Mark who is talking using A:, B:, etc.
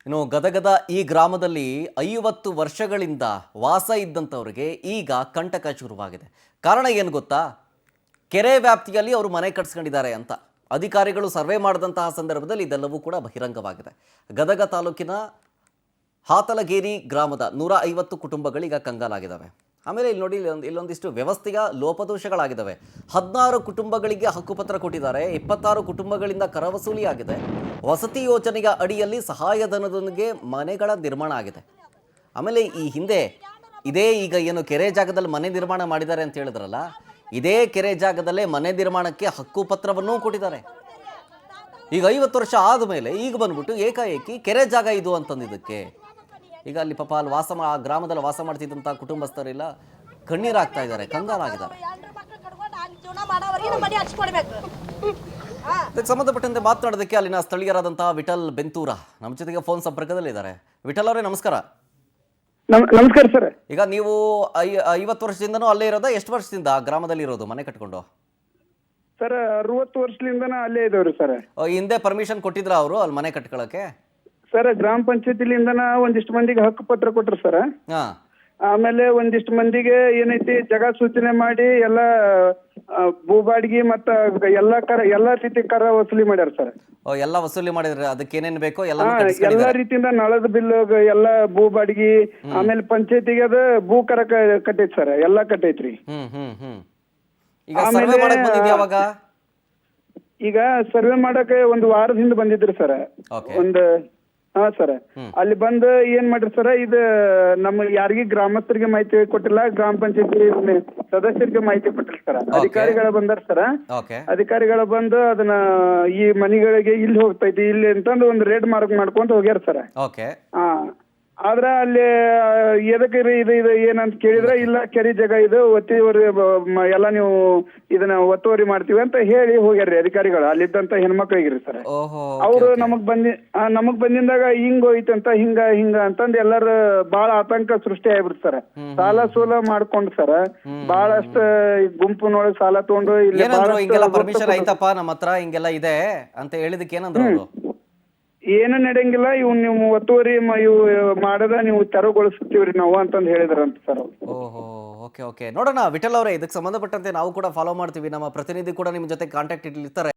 A: ಇನ್ನು ಗದಗದ ಈ ಗ್ರಾಮದಲ್ಲಿ 50 ವರ್ಷಗಳಿಂದ ವಾಸ ಇದ್ದಂಥವ್ರಿಗೆ ಈಗ ಕಂಟಕ ಶುರುವಾಗಿದೆ. ಕಾರಣ ಏನು ಗೊತ್ತಾ? ಕೆರೆ ವ್ಯಾಪ್ತಿಯಲ್ಲಿ ಅವರು ಮನೆ ಕಟ್ಸ್ಕೊಂಡಿದ್ದಾರೆ ಅಂತ ಅಧಿಕಾರಿಗಳು ಸರ್ವೆ ಮಾಡಿದಂತಹ ಸಂದರ್ಭದಲ್ಲಿ ಇದೆಲ್ಲವೂ ಕೂಡ ಬಹಿರಂಗವಾಗಿದೆ. ಗದಗ ತಾಲೂಕಿನ ಹಾತಲಗೇರಿ ಗ್ರಾಮದ 150 ಕುಟುಂಬಗಳೀಗ ಕಂಗಾಲಾಗಿದ್ದಾವೆ. ಆಮೇಲೆ ಇಲ್ಲಿ ನೋಡಿ, ಇಲ್ಲೊಂದಿಷ್ಟು ವ್ಯವಸ್ಥೆಯ ಲೋಪದೋಷಗಳಾಗಿದ್ದಾವೆ. 16 ಕುಟುಂಬಗಳಿಗೆ ಹಕ್ಕುಪತ್ರ ಕೊಟ್ಟಿದ್ದಾರೆ. 26 ಕುಟುಂಬಗಳಿಂದ ಕರ ವಸೂಲಿ ಆಗಿದೆ. ವಸತಿ ಯೋಜನೆಯ ಅಡಿಯಲ್ಲಿ ಸಹಾಯಧನದೊಂದಿಗೆ ಮನೆಗಳ ನಿರ್ಮಾಣ ಆಗಿದೆ. ಆಮೇಲೆ ಈ ಹಿಂದೆ ಈಗ ಏನು ಕೆರೆ ಜಾಗದಲ್ಲಿ ಮನೆ ನಿರ್ಮಾಣ ಮಾಡಿದ್ದಾರೆ ಅಂತ ಹೇಳಿದ್ರಲ್ಲ, ಇದೇ ಕೆರೆ ಜಾಗದಲ್ಲೇ ಮನೆ ನಿರ್ಮಾಣಕ್ಕೆ ಹಕ್ಕುಪತ್ರವನ್ನೂ ಕೊಟ್ಟಿದ್ದಾರೆ. ಈಗ 50 ವರ್ಷ ಆದಮೇಲೆ ಈಗ ಬಂದ್ಬಿಟ್ಟು ಏಕಾಏಕಿ ಕೆರೆ ಜಾಗ ಇದು ಅಂತಂದಿದ್ದಕ್ಕೆ ಈಗ ಅಲ್ಲಿ ಪಾಪ ಅಲ್ಲಿ ಆ ಗ್ರಾಮದಲ್ಲಿ ವಾಸ ಮಾಡ್ತಿದ್ದಂಥ ಕುಟುಂಬಸ್ಥರೆಲ್ಲ ಕಣ್ಣೀರಾಗ್ತಾ ಇದ್ದಾರೆ, ಕಂಗಾಲಾಗಿದ್ದಾರೆ. ಇದಕ್ಕೆ ಸಂಬಂಧಪಟ್ಟಂತೆ ಮಾತನಾಡೋದಕ್ಕೆ ಅಲ್ಲಿನ ಸ್ಥಳೀಯರಾದಂತಹ ವಿಠಲ್ ಬೆಂತೂರ ನಮ್ಮ ಜೊತೆಗೆ ಫೋನ್ ಸಂಪರ್ಕದಲ್ಲಿದ್ದಾರೆ. ವಿಠಲ್ ಅವರೇ ನಮಸ್ಕಾರ.
B: ನಮಸ್ಕಾರ ಸರ್.
A: ಈಗ ನೀವು 50 ವರ್ಷದಿಂದನೂ ಅಲ್ಲೇ ಇರೋದಾ? ಎಷ್ಟು ವರ್ಷದಿಂದ ಗ್ರಾಮದಲ್ಲಿ ಇರೋದು ಮನೆ ಕಟ್ಕೊಂಡು?
B: ಸರ್ 60 ವರ್ಷದಿಂದನ ಅಲ್ಲೇ ಇದೇವ್ರಿ ಸರ್.
A: ಹಿಂದೆ ಪರ್ಮಿಷನ್ ಕೊಟ್ಟಿದ್ರ ಅವರು ಅಲ್ಲಿ ಮನೆ ಕಟ್ಕೊಳ್ಳೋಕೆ?
B: ಸರ್ ಗ್ರಾಮ ಪಂಚಾಯತಿಲಿಂದನ ಒಂದಿಷ್ಟು ಮಂದಿಗೆ ಹಕ್ಕು ಪತ್ರ ಕೊಟ್ರು ಸರ್. ಆಮೇಲೆ ಒಂದಿಷ್ಟು ಮಂದಿಗೆ ಏನೈತಿ ಜಾಗ ಸೂಚನೆ ಮಾಡಿ ಎಲ್ಲ ಭೂ ಬಾಡಿಗೆ ಮತ್ತ ಎಲ್ಲಾ ರೀತಿ ಕರ ವಸೂಲಿ ಮಾಡ್ಯಾರ ಸರ್.
A: ಎಲ್ಲ ವಸೂಲಿ ಮಾಡಿದ್ರೆ ಅದಕ್ಕೆ ಏನೇನ್ ಬೇಕೋ
B: ಎಲ್ಲಾ ರೀತಿಯಿಂದ ನಳದ ಬಿಲ್ ಎಲ್ಲ ಭೂ ಬಾಡಿಗೆ, ಆಮೇಲೆ ಪಂಚಾಯತಿಗೆ ಅದ ಭೂ ಕರ ಕಟ್ಟೈತಿ ಸರ್, ಎಲ್ಲಾ ಕಟ್ಟೈತ್ರಿ. ಈಗ ಸರ್ವೆ ಮಾಡಕ್ಕೆ ಒಂದು ವಾರದ ಹಿಂದೆ ಬಂದಿದ್ರಿ ಸರ್. ಸರ್ ಅಲ್ಲಿ ಬಂದು ಏನ್ ಮಾಡ್ರಿ ಸರ್, ಇದು ನಮ್ಮ ಯಾರಿಗೂ ಗ್ರಾಮಸ್ಥರಿಗೆ ಮಾಹಿತಿ ಕೊಟ್ಟಿಲ್ಲ, ಗ್ರಾಮ ಪಂಚಾಯತಿ ಸದಸ್ಯರಿಗೆ ಮಾಹಿತಿ ಕೊಟ್ಟಿಲ್ಲ ಸರ್. ಅಧಿಕಾರಿಗಳ ಬಂದಾರ ಸರ್. ಅಧಿಕಾರಿಗಳ ಬಂದು ಅದನ್ನ ಈ ಮನೆಗಳಿಗೆ ಇಲ್ಲಿ ಹೋಗ್ತೈತಿ ಇಲ್ಲಿ ಅಂತಂದು ಒಂದು ರೇಟ್ ಮಾಡ್ಕೊಂತ ಹೋಗ್ಯಾರ ಸರ್. ಆದ್ರ ಅಲ್ಲಿ ಎದಕ್ಕೆ ಇದು ಏನಂತ ಕೇಳಿದ್ರೆ, ಇಲ್ಲ ಕೆರೆ ಜಾಗ ಇದು ಒತ್ತಿವರಿ ಎಲ್ಲ ನೀವು ಇದನ್ನ ಒತ್ತುವರಿ ಮಾಡ್ತೀವಿ ಅಂತ ಹೇಳಿ ಹೋಗ್ಯಾರ್ರಿ ಅಧಿಕಾರಿಗಳು ಅಲ್ಲಿದ್ದಂತ ಹೆಣ್ಮಕ್ಳಿಗಿರಿ ಸರ್. ಅವ್ರು ನಮಗ್ ಬಂದಿಂದಾಗ ಹಿಂಗ್ ಹೋಯ್ತಂತ ಹಿಂಗ ಅಂತಂದ್ ಎಲ್ಲಾರು ಬಾಳ ಆತಂಕ ಸೃಷ್ಟಿ ಆಗ್ಬಿಡ್ತ ಸರ್. ಸಾಲ ಸೂಲ ಮಾಡ್ಕೊಂಡ್ ಸರ್ ಬಹಳಷ್ಟ ಗುಂಪಿನೊಳಗೆ ಸಾಲ ತಗೊಂಡು
A: ಇಲ್ಲಿ ಪರ್ಮಿಷನ್ ಐತಪ್ಪ ನಮ್ಮ ಹತ್ರ ಹಿಂಗೆಲ್ಲ ಇದೆ ಅಂತ ಹೇಳಿದಕ್ಕೆ ಏನಂದ್ರು ಅವರು?
B: ಏನು ನಡೆಯಂಗಿಲ್ಲ, ಇವ್ ನೀವು ಒತ್ತುವರಿ ಇವು ಮಾಡದ ನೀವು ತೆರವುಗೊಳಿಸ್ತೀವ್ರಿ ನಾವು ಅಂತಂದ್ ಹೇಳಿದ್ರಂತ ಸರ್.
A: ಓಕೆ ನೋಡೋಣ ವಿಠಲ್ ಅವರೇ, ಇದಕ್ಕೆ ಸಂಬಂಧಪಟ್ಟಂತೆ ನಾವು ಕೂಡ ಫಾಲೋ ಮಾಡ್ತೀವಿ. ನಮ್ಮ ಪ್ರತಿನಿಧಿ ಕೂಡ ನಿಮ್ ಜೊತೆ ಕಾಂಟ್ಯಾಕ್ಟ್ ಇರ್ತಾರೆ.